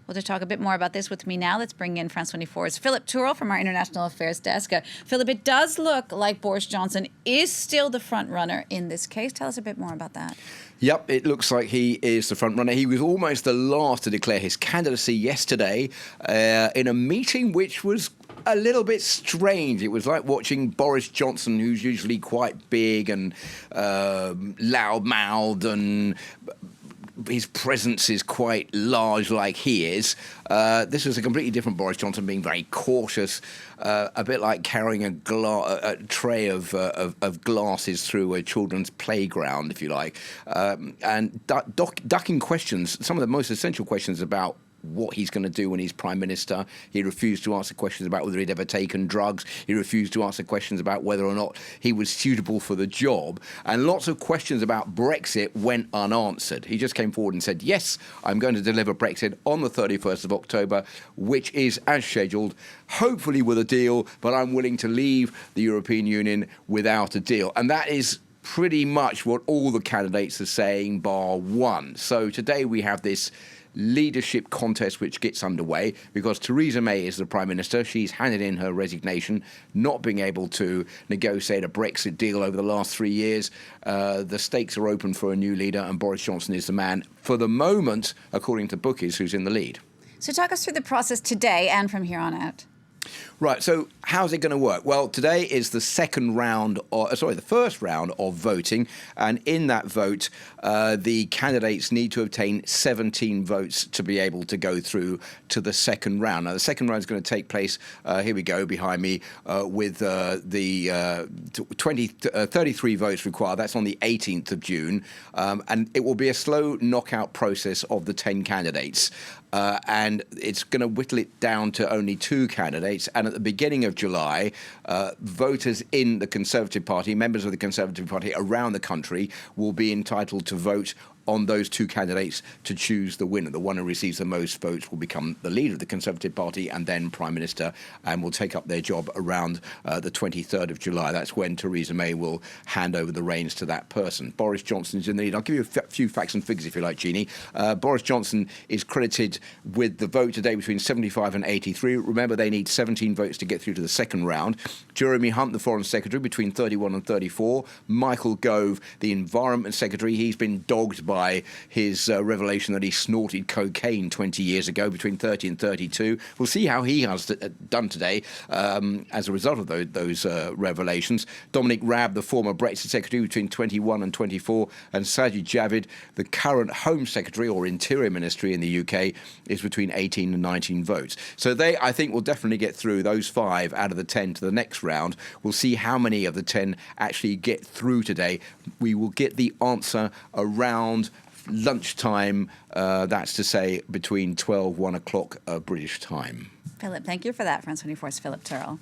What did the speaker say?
Well, to talk a bit more about this with me now, let's bring in France 24's Philip Turle from our International Affairs Desk. Philip, it does look like Boris Johnson is still the front runner in this case. Tell us a bit more about that. Yep, it looks like he is the front runner. He was almost the last to declare his candidacy yesterday in a meeting which was a little bit strange. It was like watching Boris Johnson, who's usually quite big and loud-mouthed, and his presence is quite large like he is. This was a completely different Boris Johnson, being very cautious, a bit like carrying a tray of glasses through a children's playground, if you like, and ducking questions, some of the most essential questions about what he's going to do when he's Prime Minister. He refused to answer questions about whether he'd ever taken drugs. He refused to answer questions about whether or not he was suitable for the job. And lots of questions about Brexit went unanswered. He just came forward and said, yes, I'm going to deliver Brexit on the 31st of October, which is as scheduled, hopefully with a deal, but I'm willing to leave the European Union without a deal. And that is pretty much what all the candidates are saying, bar one. So today we have this leadership contest which gets underway because Theresa May is the Prime Minister. She's handed in her resignation, not being able to negotiate a Brexit deal over the last 3 years. The stakes are open for a new leader, and Boris Johnson is the man, for the moment, according to bookies, who's in the lead. So talk us through the process today and from here on out. Right, so how's it going to work? Well, today is the the first round of voting, and in that vote, the candidates need to obtain 17 votes to be able to go through to the second round. Now, the second round is going to take place, here we go, behind me, with the 33 votes required. That's on the 18th of June, and it will be a slow knockout process of the 10 candidates. And it's going to whittle it down to only 2 candidates. And at the beginning of July, voters in the Conservative Party, members of the Conservative Party around the country, will be entitled to vote on those 2 candidates to choose the winner. The one who receives the most votes will become the leader of the Conservative Party and then Prime Minister, and will take up their job around the 23rd of July. That's when Theresa May will hand over the reins to that person. Boris Johnson is in the lead. I'll give you a few facts and figures if you like, Genie. Boris Johnson is credited with the vote today between 75 and 83. Remember, they need 17 votes to get through to the second round. Jeremy Hunt, the Foreign Secretary, between 31 and 34. Michael Gove, the Environment Secretary, he's been dogged by his revelation that he snorted cocaine 20 years ago, between 30 and 32. We'll see how he has done today as a result of those revelations. Dominic Raab, the former Brexit Secretary, between 21 and 24. And Sajid Javid, the current Home Secretary or Interior Ministry in the UK, is between 18 and 19 votes. So they, I think, will definitely get through those 5 out of the 10 to the next round. We'll see how many of the 10 actually get through today. We will get the answer around lunchtime, that's to say between 1 o'clock British time. Philip, thank you for that. France 24's Philip Turle.